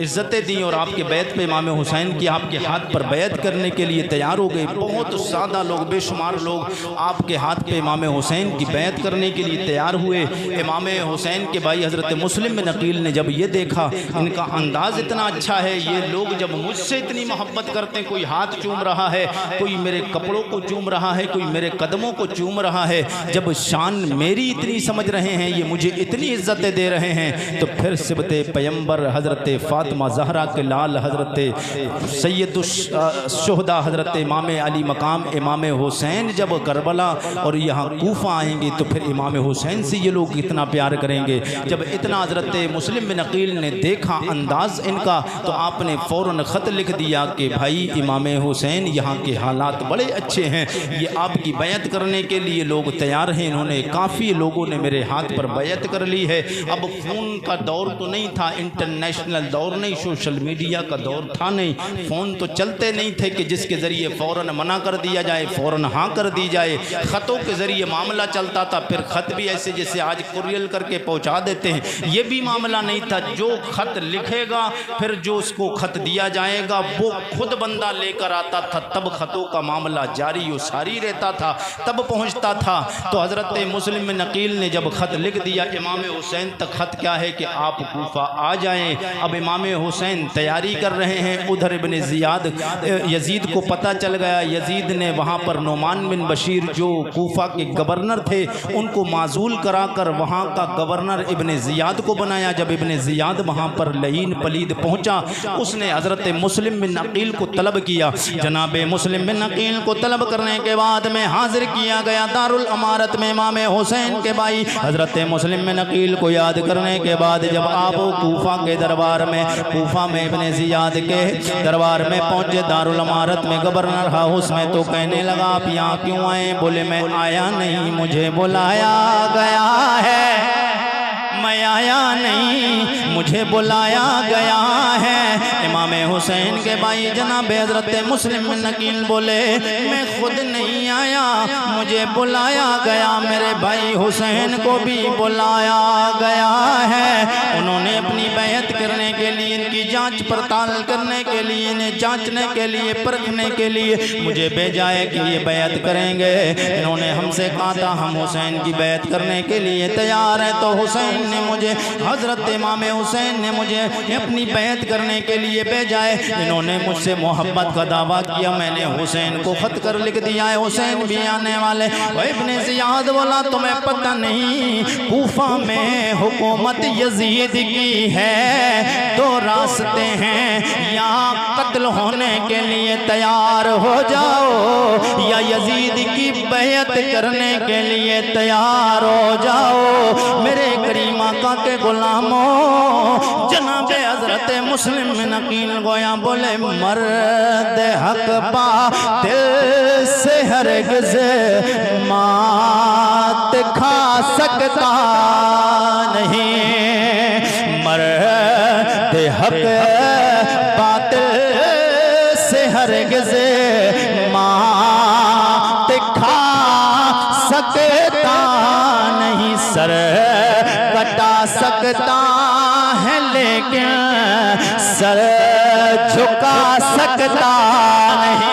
عزتیں دیں اور آپ کے بیعت پہ امام حسین کی آپ کے ہاتھ پر بیعت کرنے کے لیے تیار ہو گئے۔ بہت سادہ لوگ، بے شمار لوگ آپ کے ہاتھ پہ امام حسین کی بیعت کرنے کے لیے تیار ہوئے۔ امام حسین کے بھائی حضرت مسلم بن عقیل نے جب یہ دیکھا ان کا انداز اتنا اچھا ہے، یہ لوگ جب مجھ سے اتنی محبت کرتے ہیں، کوئی ہاتھ چوم رہا ہے، کوئی میرے کپڑوں کو چوم رہا ہے، کوئی میرے قدموں کو چوم رہا ہے، جب شان میری اتنی سمجھ رہے ہیں، یہ مجھے اتنی عزتیں دے رہے ہیں، تو پھر صبت پیمبر حضرت فاطمہ زہرا کے لال حضرت سید الشہداء حضرت امام علی مقام امام حسین جب کربلا اور یہاں کوفہ آئیں گے تو پھر امام حسین سے یہ لوگ اتنا پیار کریں گے۔ جب اتنا حضرت مسلم بن عقیل نے دیکھا انداز ان کا تو آپ نے فوراً خط لکھ دیا کہ بھائی امام حسین یہاں کے حالات بڑے اچھے ہیں، یہ آپ کی بیعت کرنے کے لیے لوگ تیار ہیں، انہوں نے کافی لوگوں نے میرے ہاتھ پر بیعت کر لی ہے۔ اب فون کا دور تو نہیں تھا، انٹرنیشنل دور نہیں، سوشل میڈیا کا دور تھا نہیں، فون تو چلتے نہیں تھے کہ جس کے ذریعے فوراً منع کر دیا جائے، فوراً ہاں کر دی جائے۔ خطوں کے ذریعے معاملہ چلتا تھا، پھر خط بھی ایسے جیسے آج کوریل کر کے پہنچا دیتے ہیں، یہ بھی معاملہ نہیں تھا۔ جو خط لکھے گا پھر جو اس کو خط دیا جائے گا وہ خود بندہ لے کر آتا تھا، تب خطوں کا معاملہ جاری و ساری رہتا تھا، تب پہنچتا تھا۔ تو حضرت مسلم بن عقیل نے جب خط لکھ دیا امام حسین تک، خط کیا ہے کہ آپ کوفہ آ جائیں۔ اب امام حسین تیاری کر رہے ہیں، ادھر ابن زیاد یزید کو پتہ چل گیا، یزید نے وہاں پر نعمان بن بشیر جو کوفہ کے گورنر تھے ان کو معزول کرا کر وہاں کا گورنر ابن زیاد کو بنایا۔ جب ابن زیاد وہاں پر لعین پلید پہنچا، اس نے حضرت مسلم بن عقیل کو طلب کیا۔ جناب مسلم بن عقیل کو طلب کرنے کے بعد میں حاضر کیا گیا دارالامارت میں امام حسین کے بھائی حضرت مسلم بن عقیل کو یاد کرنے کے بعد جب آپ کوفہ کے دربار میں، کوفہ میں ابن زیاد کے دربار میں پہنچے، دارالامارت میں گورنر ہاؤس میں، تو کہنے لگا آپ یہاں کیوں آئے؟ بولے میں آیا نہیں، مجھے بلایا گیا ہے، میں آیا نہیں، مجھے بلایا گیا ہے۔ امام حسین کے بھائی جناب حضرت مسلم بن عقیل بولے میں خود نہیں آیا، مجھے بلایا گیا، میرے بھائی حسین کو بھی بلایا گیا ہے۔ انہوں نے اپنی بیعت کرنے کے لیے، ان کی جانچ پڑتال کرنے کے لیے، انہیں جانچنے کے لیے، پرکھنے کے لیے مجھے بھیجا ہے کہ یہ بیعت کریں گے۔ انہوں نے ہم سے کہا تھا ہم حسین کی بیعت کرنے کے لیے تیار ہیں، تو حسین نے مجھے، حضرت امام حسین نے مجھے اپنی بیعت کرنے کے لیے بھیجا ہے۔ انہوں نے مجھ سے محبت کا دعویٰ کیا، میں نے حسین کو خط کر لکھ دیا ہے، حسین بھی آنے والے۔ ابن زیاد بولا تمہیں پتہ نہیں کوفہ میں حکومت یزید کی ہے، دو راستے ہیں، یا قتل ہونے کے لیے تیار ہو جاؤ یا یزید کی بیعت کرنے کے لیے تیار ہو جاؤ۔ میرے کریم آقا کے غلاموں، جناب حضرت مسلم بن عقیل گویا بولے مرد حق باطل سے ہرگز مات کھا سکتا نہیں، مرد حق باطل سے ہرگز مات کھا سکتا نہیں، سر کٹا سکتا ہے لیکن سر جھکا سکتا نہیں۔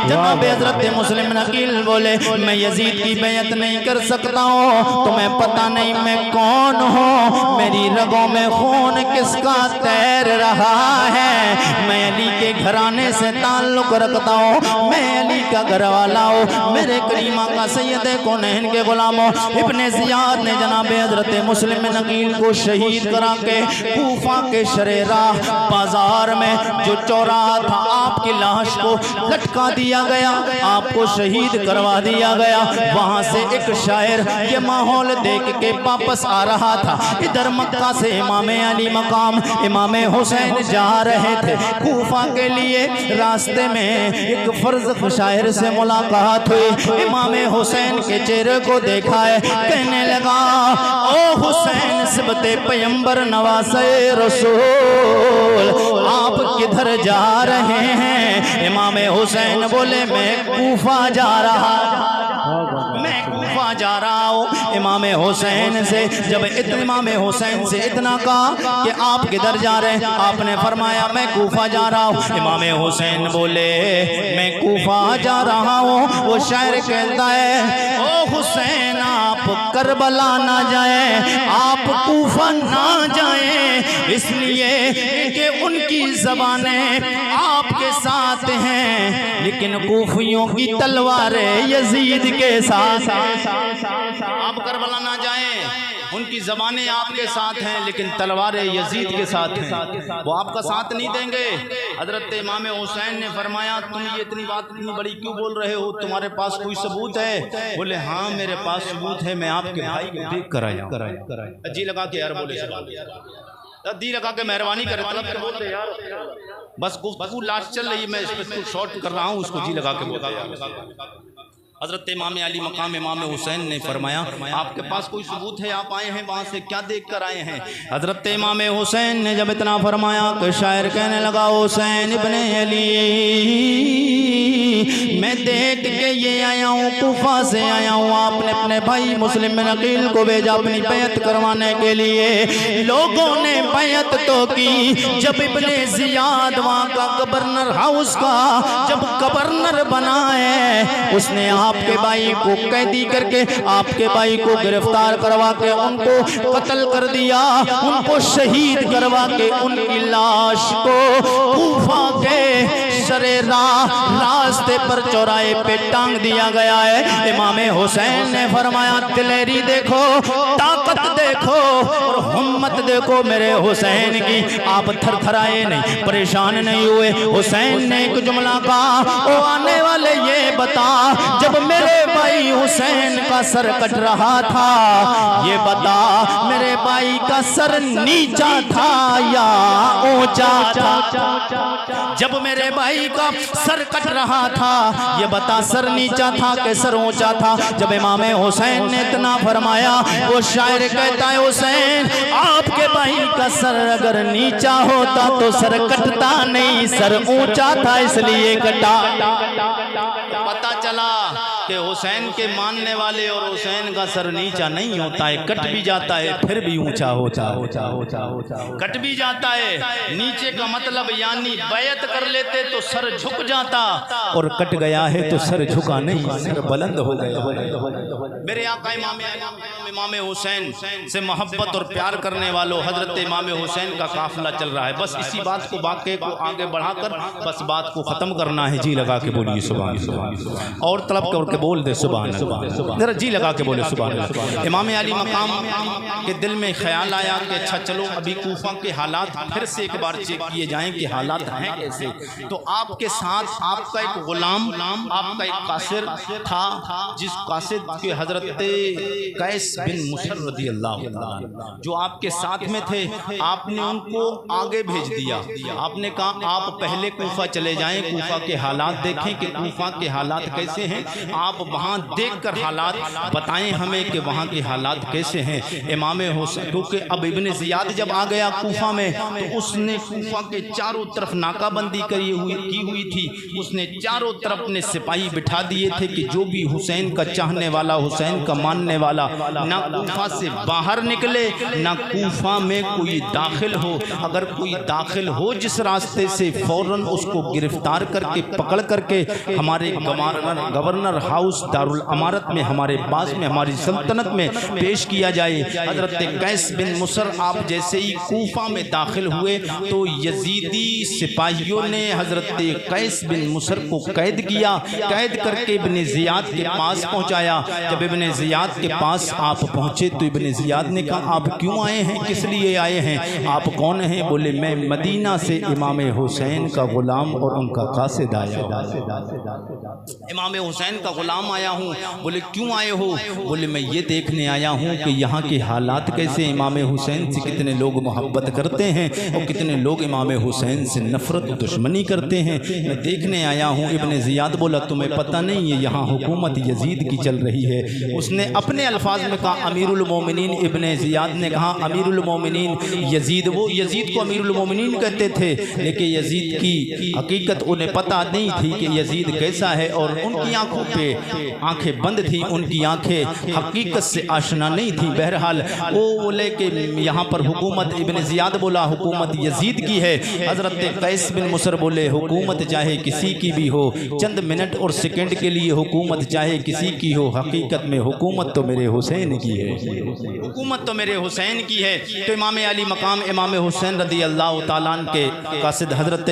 جناب حضرت مسلم بن عقیل بولے میں یزید کی بیعت نہیں کر سکتا ہوں، تمہیں پتہ نہیں میں کون ہوں، میری رگوں میں خون کس کا تیر رہا ہے، میں علی کے گھرانے سے تعلق رکھتا ہوں، میں علی کا گھر والا ہوں، میرے کریم آقا سید کونین کے غلاموں۔ ابن زیاد نے جناب حضرت مسلم بن عقیل کو شہید کرا کے کوفہ کے شرے راہ بازار میں جو چوراہا تھا آپ کی لاش کو لٹکا دیا دیا گیا، آپ کو شہید کروا دیا گیا۔ وہاں سے ایک شاعر یہ ماحول دیکھ کے واپس آ رہا تھا، ادھر مکہ سے امام علی مقام امام حسین جا رہے تھے کوفہ کے لیے۔ راستے میں ایک فرزق شاعر سے ملاقات ہوئی، امام حسین کے چہرے کو دیکھا ہے، کہنے لگا او حسین سبت پیمبر نواسے رسول، آپ کدھر جا رہے ہیں؟ امام حسین بولے میں کوفہ جا رہا ہوں۔ امام حسین سے جب امام حسین سے اتنا کہا کہ آپ کدھر جا رہے ہیں، آپ نے فرمایا میں کوفہ جا رہا ہوں۔ امام حسین بولے میں کوفہ جا رہا ہوں۔ وہ شاعر کہتا ہے او حسین آپ کربلا نہ جائیں، آپ کوفہ نہ جائیں، اس لیے کہ ان کی زبانیں آپ کے ساتھ ہیں، لیکن کوفیوں کی تلواریں یزید کے ساتھ۔ آپ کربلا نہ جائیں، ان کی زبانیں آپ کے ساتھ ہیں لیکن تلواریں یزید کے ساتھ ہیں، وہ آپ کا ساتھ نہیں دیں گے۔ حضرت امام حسین نے فرمایا تم یہ اتنی بات اتنی بڑی کیوں بول رہے ہو، تمہارے پاس کوئی ثبوت ہے؟ بولے ہاں میرے پاس ثبوت ہے، میں آپ کے بھائی کو دیکھ کر آیا۔ جی لگا کے یار بولے دی لگا کے مہربانی کرے طلب کے بول دے یار، بس گفتگو لاسٹ چل رہی ہے، میں اس کو شارٹ کر رہا ہوں، اس کو جی لگا کے بول دے۔ حضرت امام علی مقام امام حسین نے فرمایا آپ کے پاس کوئی ثبوت ہے، آپ آئے ہیں وہاں سے کیا دیکھ کر آئے ہیں؟ حضرت امام حسین نے جب اتنا فرمایا کہ شاعر کہنے لگا حسین ابن علی میں دیکھ کے یہ آیا ہوں، کوفہ سے آیا ہوں، آپ نے اپنے بھائی مسلم بن عقیل کو بھیجا اپنی بیعت کروانے کے لیے۔ لوگوں نے بیعت تو کی، جب ابن زیاد وہاں کا گورنر ہاؤس کا جب گورنر بنا ہے، اس نے آپ کے بھائی کو قیدی کر کے آپ کے بھائی کو گرفتار کروا کے ان کو قتل کر دیا، ان کو شہید کروا کے ان کی لاش کو کوفہ کے سرے راستے پر چوراہے پہ ٹانگ دیا گیا ہے۔ امام حسین نے فرمایا دلیری دیکھو، طاقت دیکھو اور ہمت دیکھو میرے حسین کی، آپ تھر تھرائے نہیں، پریشان نہیں ہوئے۔ حسین نے ایک جملہ کہا او آنے والے یہ بتا جب میرے بھائی حسین کا سر کٹ رہا تھا، یہ بتا میرے بھائی کا سر نیچا تھا یا اونچا تھا؟ جب میرے بھائی کا سر کٹ رہا تھا یہ بتا سر نیچا تھا کہ سر اونچا تھا؟ جب امام حسین نے اتنا فرمایا، وہ شاعر کہتا ہے حسین آپ کے بھائی کا سر اگر نیچا ہوتا تو سر کٹتا نہیں، سر اونچا تھا اس لیے کٹا۔ پتہ چلا کہ حسین کے ماننے والے اور حسین کا سر نیچا نہیں ہوتا ہے، کٹ بھی جاتا ہے پھر بھی اونچا ہوتا کٹ بھی جاتا ہے۔ نیچے کا مطلب یعنی بیعت کر لیتے تو سر جھک جاتا، اور کٹ گیا ہے تو سر جھکا نہیں، سر بلند ہو گیا۔ میرے آقا امام حسین سے محبت اور پیار کرنے والوں، حضرت امام حسین کا قافلہ چل رہا ہے، بس اسی بات کو واقعے کو آگے بڑھا کر بس بات کو ختم کرنا ہے۔ جی لگا کے بولیے سبحان اللہ، اور طلب کر کے بول دے سبحان اللہ، ذرا جی لگا کے بولے سبحان اللہ۔ امام علی مقام کے دل میں خیال آیا کہ اچھا چلو ابھی کوفہ کے حالات پھر سے ایک بار چیک کیے جائیں کہ حالات ہیں کیسے۔ تو آپ کے ساتھ آپ کا ایک غلام، آپ کا ایک قاصر تھا، جس قاصد کے حضرت قیس بن مصر رضی اللہ عنہ جو آپ کے ساتھ میں تھے، آپ نے ان کو آگے بھیج دیا۔ آپ نے کہا آپ پہلے کوفہ چلے جائیں، کوفہ کے حالات دیکھیں کہ کوفہ کے حالات کیسے ہیں، آپ وہاں دیکھ کر حالات بتائیں ہمیں کہ وہاں کے حالات کیسے ہیں۔ امام حسین کیونکہ اب ابن زیاد جب آ گیا کوفہ میں تو اس نے کوفہ کے چاروں طرف ناکہ بندی کی ہوئی تھی، اس نے چاروں طرف اپنے سپاہی بٹھا دیے تھے کہ جو بھی حسین کا چاہنے والا، حسین کا ماننے والا نہ کوفہ سے باہر نکلے نہ کوفہ میں کوئی داخل ہو، اگر کوئی داخل ہو جس راستے سے فوراً اس کو گرفتار کر کے پکڑ کر کے ہمارے گورنر ہاؤس دارالامارت میں ہمارے باز میں ہماری سلطنت میں پیش کیا جائے۔ حضرت قیس بن مصر آپ جیسے ہی کوفہ میں داخل ہوئے تو یزیدی سپاہیوں نے حضرت قیس بن مصر کو قید کیا، قید کر کے ابن زیاد کے پاس پہنچایا۔ جب ابن زیاد کے پاس آپ پہنچے تو ابن زیاد نے کہا آپ کیوں آئے ہیں، کس لیے آئے ہیں، آپ کون ہیں؟ بولے میں مدینہ سے امام حسین کا غلام اور ان کا قاصد آیا ہوں۔ امام حسین کا غلام آیا ہوں۔ بولے کیوں آئے ہو؟ بولے میں یہ دیکھنے آیا ہوں کہ یہاں کے حالات کیسے، امام حسین سے کتنے لوگ محبت کرتے ہیں اور کتنے لوگ امام حسین سے نفرت و دشمنی کرتے ہیں، میں دیکھنے آیا ہوں۔ ابن زیاد بولا تمہیں پتہ نہیں ہے یہاں حکومت یزید کی چل رہی ہے۔ اس نے اپنے الفاظ میں کہا امیر المومنین، ابن زیاد نے کہا امیر المومنین یزید۔ وہ یزید کو امیر المومنین کہتے تھے لیکن یزید کی حقیقت انہیں پتہ نہیں تھی کہ یزید کیسا ہے، اور ان کی آنکھوں پہ آنکھیں بند تھی، ان کی آنکھیں حقیقت سے آشنا نہیں تھی۔ بہرحال وہ بولے کہ یہاں پر حکومت، ابن زیاد بولا حکومت یزید کی ہے۔ حضرت قیس بن مصر بولے حکومت چاہے کسی کی بھی ہو، چند منٹ اور سیکنڈ کے لیے حکومت چاہے کسی کی ہو، حقیقت میں حکومت تو میرے حسین کی ہے، حکومت تو میرے حسین کی ہے۔ تو امام علی مقام امام حسین رضی اللہ تعالیٰ عنہ کے قاصد حضرت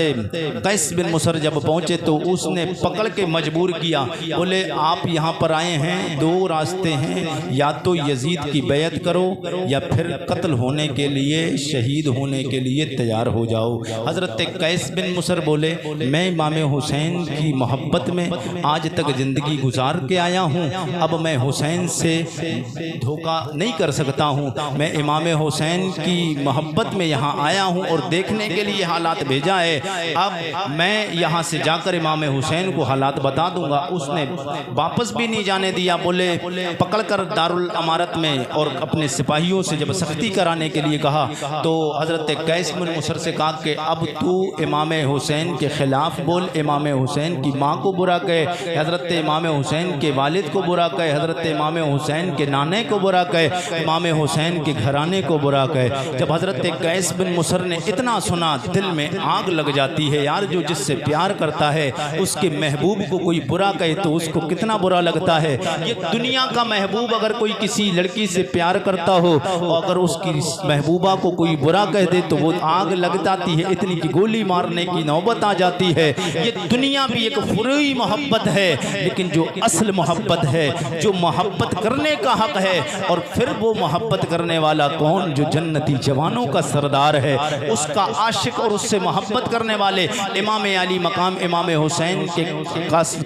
قیس بن مصر جب پہنچے تو اس نے پکڑ کے مجبور کیا، بولے آپ یہاں پر آئے ہیں، دو راستے ہیں، یا تو یزید کی بیعت کرو یا پھر قتل ہونے کے لیے، شہید ہونے کے لیے تیار ہو جاؤ۔ حضرت قیس بن مصر بولے میں امام حسین کی محبت میں آج تک زندگی گزار کے آیا ہوں، اب میں حسین سے دھوکہ نہیں کر سکتا ہوں، میں امام حسین کی محبت میں یہاں آیا ہوں اور دیکھنے کے لیے حالات بھیجا ہے، اب میں یہاں سے جا کر امام حسین کو حالات بتا دوں گا۔ اس نے واپس بھی نہیں جانے دیا، بولے پکڑ کر دارالامارت میں اور اپنے سپاہیوں سے جب سختی کرانے کے لیے کہا تو حضرت قیس بن مصر سے کہا کہ اب تو امام حسین کے خلاف بول، امام حسین کی ماں کو برا کہے، حضرت امام حسین کے والد کو برا کہے، حضرت امام حسین کے نانے کو برا کہے، امام حسین کے گھرانے کو برا کہے۔ جب حضرت قیس بن مصر نے اتنا سنا دل میں آگ لگ جاتی ہے، یار جو جس سے پیار کرتا ہے اس کے محبوب کو کوئی برا کہے تو اس کو کتنا برا لگتا ہے۔ یہ دنیا کا محبوب اگر کوئی کسی لڑکی سے پیار کرتا ہو اور اگر اس کی محبوبہ کو کوئی برا کہہ دے تو وہ آگ لگ جاتی ہے، اتنی کی گولی مارنے کی نوبت آ جاتی ہے۔ یہ دنیا بھی ایک فروئی محبت ہے، لیکن جو اصل محبت ہے، جو محبت کرنے کا حق ہے، اور پھر وہ محبت کرنے والا کون؟ جو جنتی جوانوں کا سردار ہے، اس کا عاشق اور اس سے محبت کرنے والے امام علی مقام امام حسین کے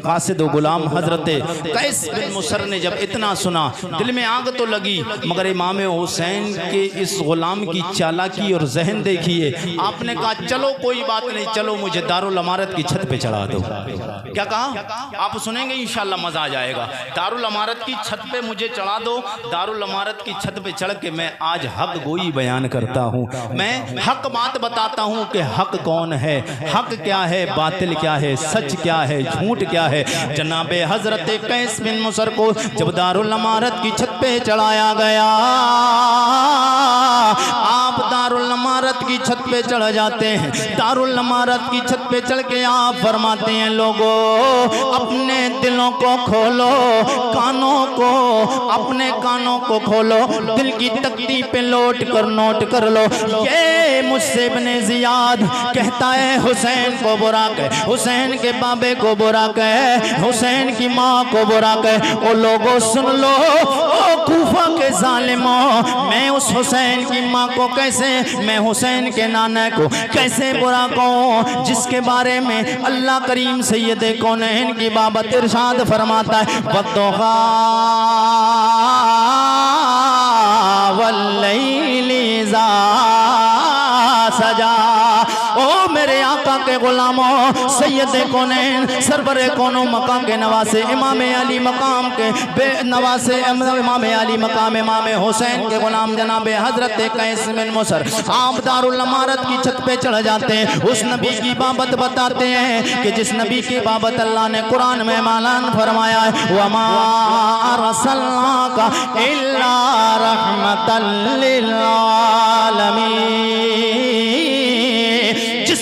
قاصد و غلام حضرت قیس بن مصر نے جب اتنا سنا دل میں آگ تو لگی، مگر امام حسین کے اس غلام کی چالاکی اور ذہن دیکھیے، آپ نے کہا چلو کوئی بات نہیں، چلو مجھے دارالامارت کی چھت پہ چڑھا دو۔ کیا کہا؟ آپ سنیں گے انشاءاللہ مزہ آ جائے گا۔ دارالامارت کی چھت پہ مجھے چڑھا دو، دارالامارت کی چھت پہ چڑھ کے میں آج حق گوئی بیان کرتا ہوں، میں حق بات بتاتا ہوں کہ حق کون ہے، حق کیا ہے، باطل کیا ہے، سچ کیا ہے، جھوٹ کیا ہے۔ جناب حضرت قیس بن مصر کو جب دارالامارت کی چھت پہ چڑھایا گیا، آپ دارالامارت کی چھت پہ چڑھ جاتے ہیں، دارالامارت کی چھت پہ چڑھ کے آپ فرماتے ہیں لوگوں اپنے دلوں کو کھولو، کانوں کو، اپنے کانوں کو کھولو، دل کی تکتی پہ لوٹ کر نوٹ کر لو، یہ مجھ سے ابن زیاد کہتا ہے حسین کو برا کہے، حسین کے بابے کو برا کہے، حسین کی ماں کو برا کہے۔ او لوگوں سن لو، او کوفہ کے ظالموں، میں اس حسین کی ماں کو کیسے، میں حسین کے نانا کو کیسے برا کہوں جس کے بارے میں اللہ کریم سید کونین کی بابت ارشاد فرماتا ہے وَالضُّحَىٰ وَاللَّيْلِ إِذَا سَجَىٰ۔ او میرے آقا کے غلاموں، سید کونین، سرور کونو مقام کے نواسے، امام علی مقام کے بے نواسے، امام علی مقام امام حسین کے غلام جناب حضرت قیس بن مصر، آپ دارالامارت کی چھت پہ چڑھ جاتے ہیں، اس نبی کی بابت بتاتے ہیں کہ جس نبی کی بابت اللہ نے قرآن میں اعلان فرمایا ہے وَمَا أَرْسَلْنَاكَ إِلَّا رَحْمَةً لِلْعَالَمِينَ۔ جس